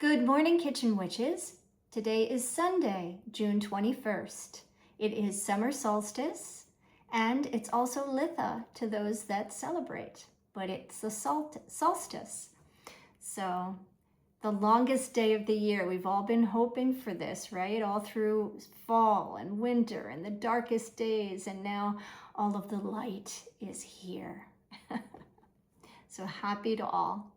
Good morning, Kitchen Witches. Today is Sunday, June 21st. It is summer solstice, and it's also Litha to those that celebrate, but it's the solstice. So the longest day of the year. We've all been hoping for this, right? All through fall and winter and the darkest days, and now all of the light is here. So happy to all.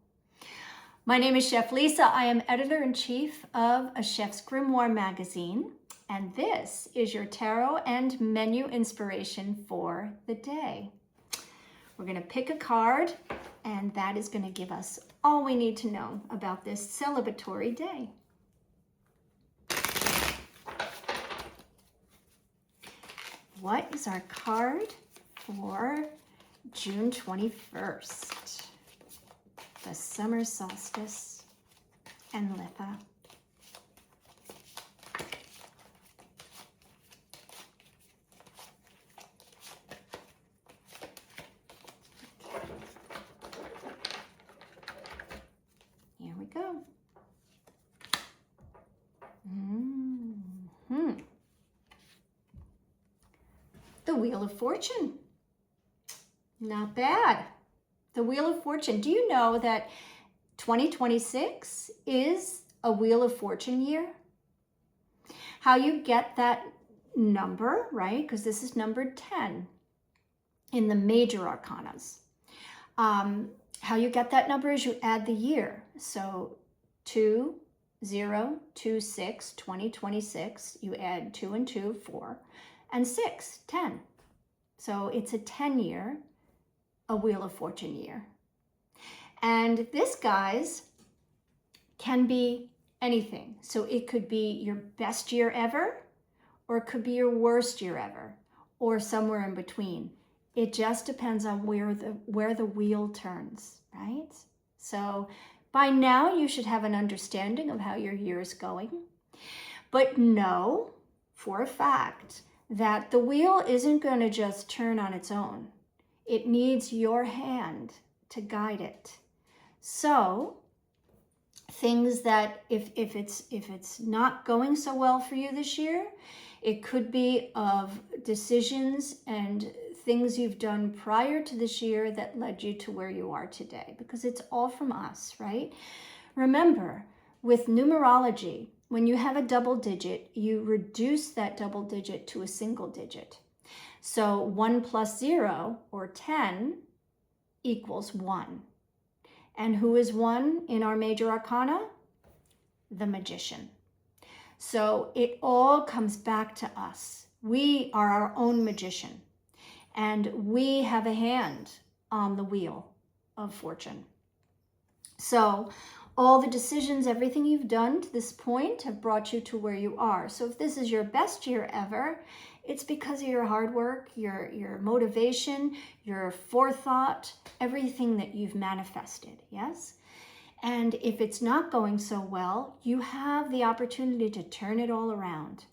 My name is Chef Lisa. I am editor-in-chief of A Chef's Grimoire magazine, and this is your tarot and menu inspiration for the day. We're going to pick a card, and that is going to give us all we need to know about this celebratory day. What is our card for June 21st? The summer solstice and Litha. Here we go. The Wheel of Fortune. Not bad. The Wheel of Fortune. Do you know that 2026 is a Wheel of Fortune year? How you get that number, right? Because this is numbered 10 in the major arcanas. How you get that number is you add the year. So 2026, 2026, you add 2 and 2, 4, and 6, 10. So it's a 10 year. A Wheel of Fortune year. And this, guys, can be anything. So it could be your best year ever, or it could be your worst year ever, or somewhere in between. It just depends on where the wheel turns, right? So by now you should have an understanding of how your year is going. But know for a fact that the wheel isn't going to just turn on its own. It needs your hand to guide it. So things that if it's not going so well for you this year, it could be of decisions and things you've done prior to this year that led you to where you are today, because it's all from us, right? Remember, with numerology, when you have a double digit, you reduce that double digit to a single digit. So 1 plus 0, or 10, equals 1. And who is 1 in our major arcana? The Magician. So it all comes back to us. We are our own magician, and we have a hand on the wheel of fortune. So all the decisions, everything you've done to this point have brought you to where you are. So if this is your best year ever, it's because of your hard work, your motivation, your forethought, everything that you've manifested, yes? And if it's not going so well, you have the opportunity to turn it all around.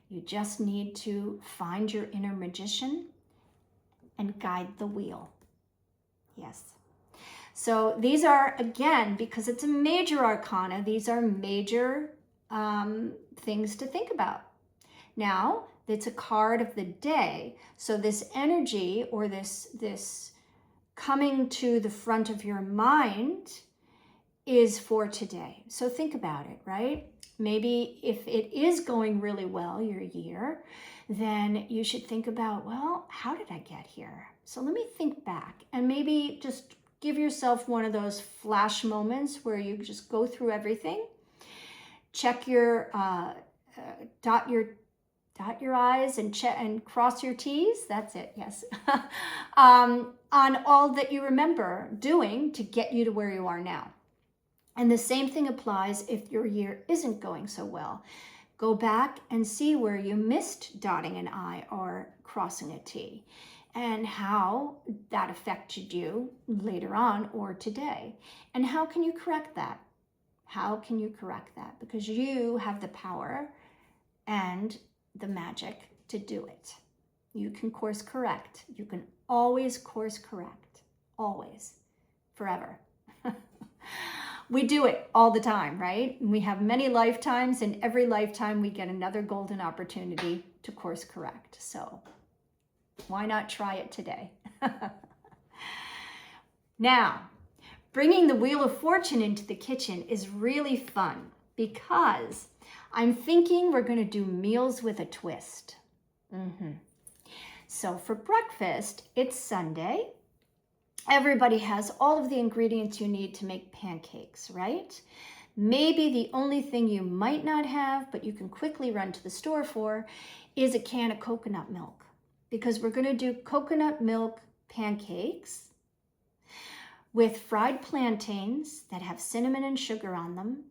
You just need to find your inner magician and guide the wheel. Yes. So these are, again, because it's a major arcana, these are major things to think about. Now, it's a card of the day. So this energy, or this coming to the front of your mind, is for today. So think about it, right? Maybe if it is going really well, your year, then you should think about, well, how did I get here? So let me think back, and maybe just give yourself one of those flash moments where you just go through everything, check your, dot your I's and check and cross your T's. That's it, yes. On all that you remember doing to get you to where you are now. And the same thing applies if your year isn't going so well. Go back and see where you missed dotting an I or crossing a T, and how that affected you later on or today. And how can you correct that? How can you correct that? Because you have the power and the magic to do it. You can course correct. You can always course correct. Always. Forever. We do it all the time, right? We have many lifetimes, and every lifetime we get another golden opportunity to course correct. So why not try it today? Now, bringing the Wheel of Fortune into the kitchen is really fun because I'm thinking we're going to do meals with a twist. So for breakfast, it's Sunday. Everybody has all of the ingredients you need to make pancakes, right? Maybe the only thing you might not have, but you can quickly run to the store for, is a can of coconut milk, because we're going to do coconut milk pancakes with fried plantains that have cinnamon and sugar on them.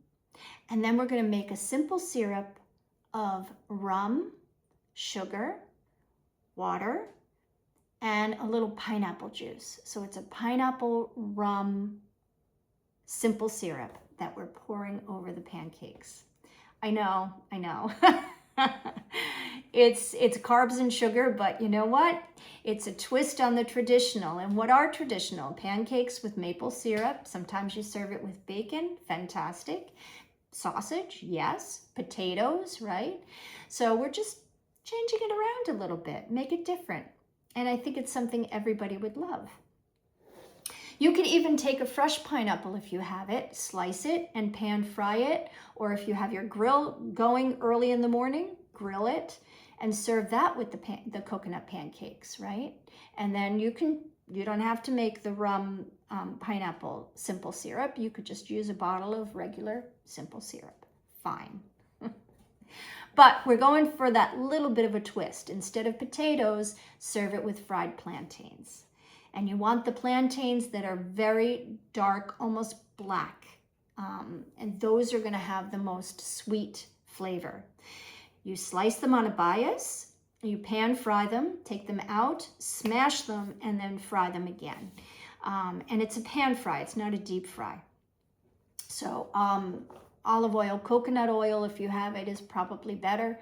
And then we're going to make a simple syrup of rum, sugar, water, and a little pineapple juice. So it's a pineapple rum simple syrup that we're pouring over the pancakes. I know. It's carbs and sugar, but you know what? It's a twist on the traditional. And what are traditional? Pancakes with maple syrup. Sometimes you serve it with bacon. Fantastic. Sausage, yes. Potatoes, right? So we're just changing it around a little bit, make it different. And I think it's something everybody would love. You can even take a fresh pineapple if you have it, slice it and pan fry it. Or if you have your grill going early in the morning, grill it and serve that with the coconut pancakes, right? And then you don't have to make the rum pineapple simple syrup. You could just use a bottle of regular simple syrup. Fine. But we're going for that little bit of a twist. Instead of potatoes, serve it with fried plantains. And you want the plantains that are very dark, almost black. And those are going to have the most sweet flavor. You slice them on a bias, you pan fry them, take them out, smash them, and then fry them again. And it's a pan fry, it's not a deep fry. So olive oil, coconut oil, if you have it, is probably better.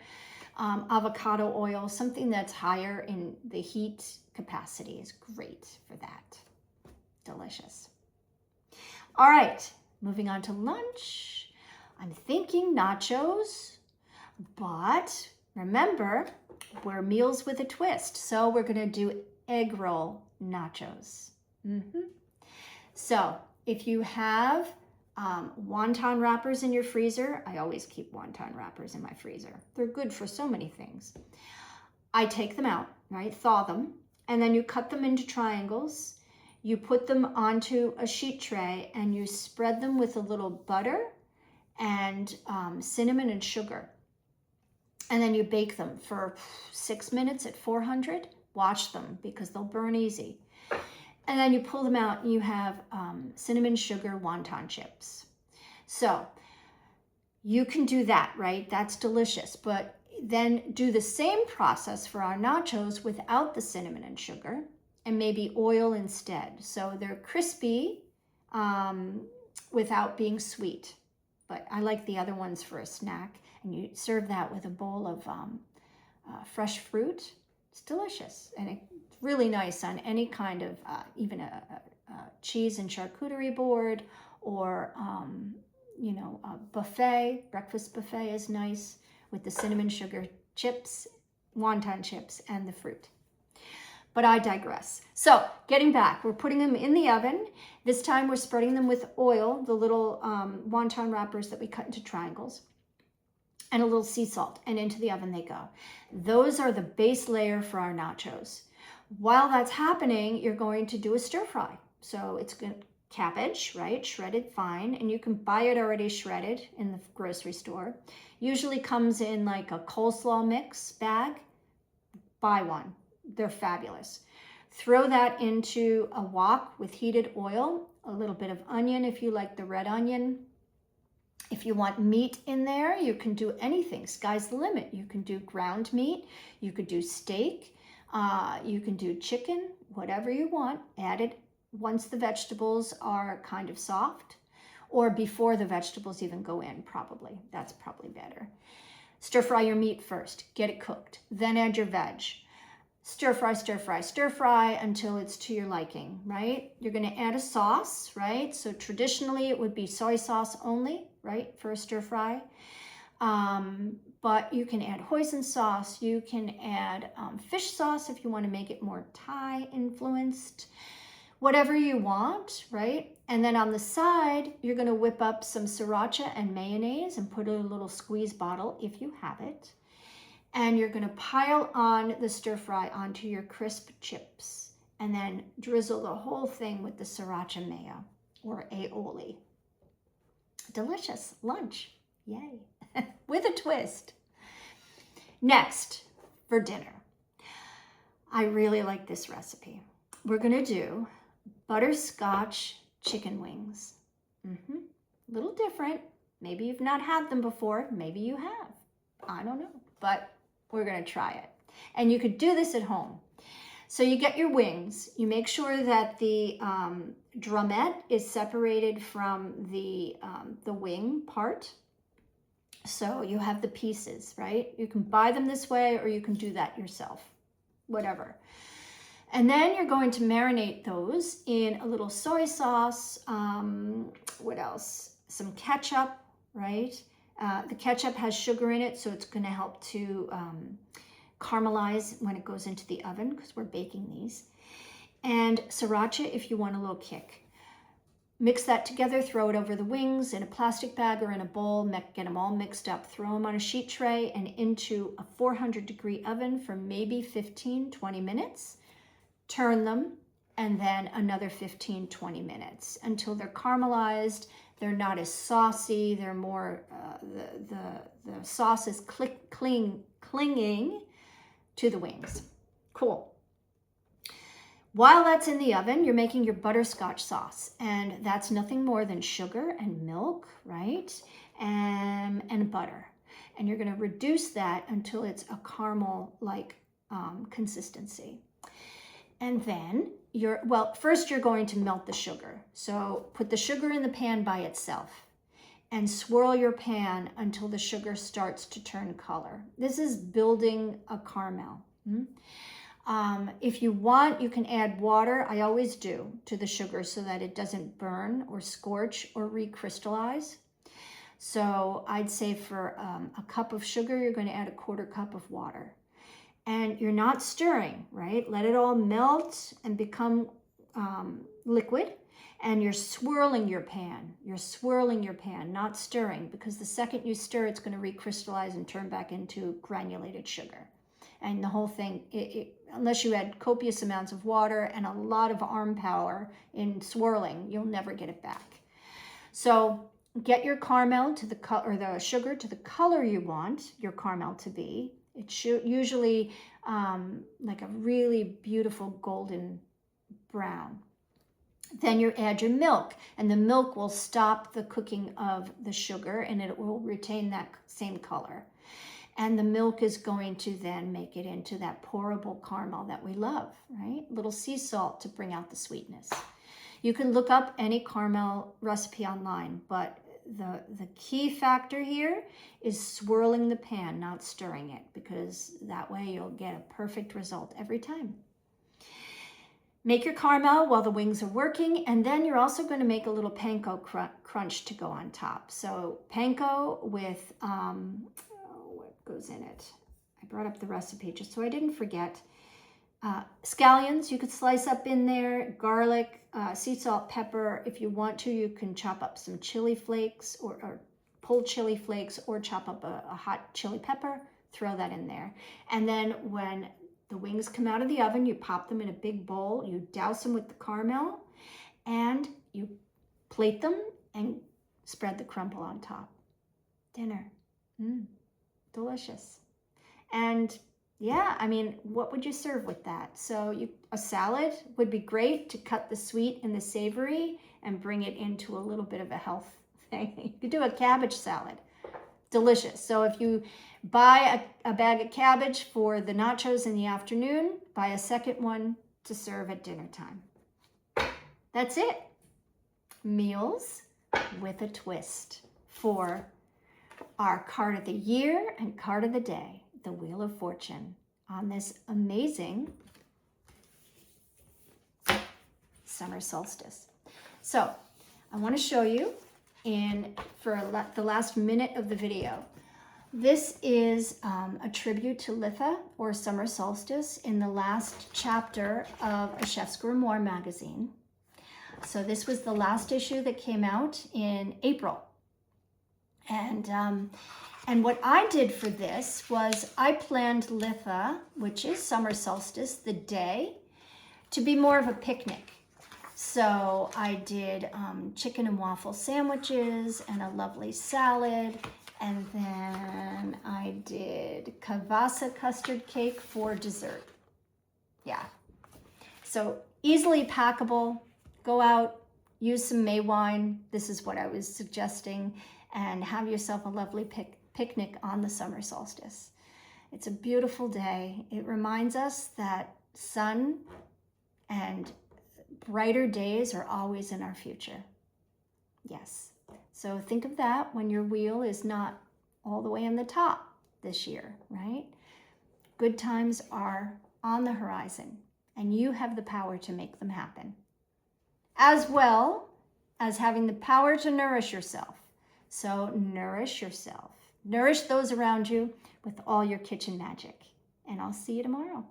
Avocado oil, something that's higher in the heat capacity is great for that. Delicious. All right, moving on to lunch. I'm thinking nachos, but remember, we're meals with a twist. So we're going to do egg roll nachos. So if you have wonton wrappers in your freezer, I always keep wonton wrappers in my freezer. They're good for so many things. I take them out, right? Thaw them, and then you cut them into triangles. You put them onto a sheet tray and you spread them with a little butter and cinnamon and sugar. And then you bake them for 6 minutes at 400. Watch them because they'll burn easy. And then you pull them out and you have cinnamon sugar wonton chips. So you can do that, right? That's delicious. But then do the same process for our nachos without the cinnamon and sugar and maybe oil instead. So they're crispy without being sweet. But I like the other ones for a snack. And you serve that with a bowl of fresh fruit. It's delicious. And it's really nice on any kind of, even a cheese and charcuterie board, or, a buffet. Breakfast buffet is nice with the cinnamon sugar chips, wonton chips, and the fruit. But I digress. So getting back, we're putting them in the oven. This time we're spreading them with oil, the little wonton wrappers that we cut into triangles, and a little sea salt, and into the oven they go. Those are the base layer for our nachos. While that's happening, you're going to do a stir fry. So it's cabbage, right? Shredded fine, and you can buy it already shredded in the grocery store. Usually comes in like a coleslaw mix bag. Buy one. They're fabulous. Throw that into a wok with heated oil, a little bit of onion if you like the red onion. If you want meat in there, you can do anything. Sky's the limit. You can do ground meat. You could do steak. You can do chicken, whatever you want. Add it once the vegetables are kind of soft, or before the vegetables even go in, probably. That's probably better. Stir fry your meat first. Get it cooked. Then add your veg. Stir fry, stir fry, stir fry until it's to your liking, right? You're going to add a sauce, right? So traditionally it would be soy sauce only, right, for a stir fry. But you can add hoisin sauce. You can add fish sauce if you want to make it more Thai influenced. Whatever you want, right? And then on the side, you're going to whip up some sriracha and mayonnaise and put a little squeeze bottle if you have it. And you're going to pile on the stir fry onto your crisp chips and then drizzle the whole thing with the sriracha mayo or aioli. Delicious lunch. Yay. With a twist. Next, for dinner, I really like this recipe. We're going to do butterscotch chicken wings. A little different. Maybe you've not had them before. Maybe you have. I don't know. But we're going to try it. And you could do this at home. So you get your wings. You make sure that the drumette is separated from the wing part. So you have the pieces, right? You can buy them this way or you can do that yourself, whatever. And then you're going to marinate those in a little soy sauce. What else? Some ketchup, right? The ketchup has sugar in it, so it's going to help to caramelize when it goes into the oven because we're baking these. And sriracha if you want a little kick. Mix that together, throw it over the wings in a plastic bag or in a bowl, get them all mixed up, throw them on a sheet tray and into a 400-degree oven for maybe 15-20 minutes. Turn them, and then another 15-20 minutes until they're caramelized. They're not as saucy. They're more, the sauce is clinging to the wings. Cool. While that's in the oven, you're making your butterscotch sauce, and that's nothing more than sugar and milk, right? And butter. And you're going to reduce that until it's a caramel-like consistency. And then first you're going to melt the sugar. So put the sugar in the pan by itself and swirl your pan until the sugar starts to turn color. This is building a caramel. If you want, you can add water. I always do to the sugar so that it doesn't burn or scorch or recrystallize. So I'd say for a cup of sugar, you're going to add a 1/4 cup of water. And you're not stirring, right? Let it all melt and become liquid. And you're swirling your pan. You're swirling your pan, not stirring, because the second you stir, it's going to recrystallize and turn back into granulated sugar. And the whole thing, unless you add copious amounts of water and a lot of arm power in swirling, you'll never get it back. So get your caramel to the sugar to the color you want your caramel to be. It's usually like a really beautiful golden brown. Then you add your milk, and the milk will stop the cooking of the sugar, and it will retain that same color. And the milk is going to then make it into that pourable caramel that we love, right? A little sea salt to bring out the sweetness. You can look up any caramel recipe online, but the key factor here is swirling the pan, not stirring it, because that way you'll get a perfect result every time. Make your caramel while the wings are working, and then you're also going to make a little panko crunch to go on top. So panko with, what goes in it? I brought up the recipe just so I didn't forget. Scallions you could slice up in there, garlic, sea salt, pepper. If you want to, you can chop up some chili flakes or pulled chili flakes, or chop up a hot chili pepper, throw that in there. And then when the wings come out of the oven, you pop them in a big bowl, you douse them with the caramel, and you plate them and spread the crumble on top. Dinner. Delicious. And yeah, I mean, what would you serve with that? So a salad would be great to cut the sweet and the savory and bring it into a little bit of a health thing. You could do a cabbage salad. Delicious. So if you buy a bag of cabbage for the nachos in the afternoon, buy a second one to serve at dinner time. That's it. Meals with a twist for our card of the year and card of the day. The Wheel of Fortune. on this amazing summer solstice. So I want to show you for the last minute of the video. This is a tribute to Litha, or summer solstice, in the last chapter of A Chef's Grimoire magazine. So this was the last issue that came out in April. And what I did for this was I planned Litha, which is summer solstice, the day, to be more of a picnic. So I did chicken and waffle sandwiches and a lovely salad. And then I did kvass custard cake for dessert. Yeah. So easily packable. Go out, use some May wine. This is what I was suggesting. And have yourself a lovely picnic on the summer solstice. It's a beautiful day. It reminds us that sun and brighter days are always in our future. Yes. So think of that when your wheel is not all the way on the top this year, right? Good times are on the horizon, and you have the power to make them happen, as well as having the power to nourish yourself. So nourish yourself. Nourish those around you with all your kitchen magic. And I'll see you tomorrow.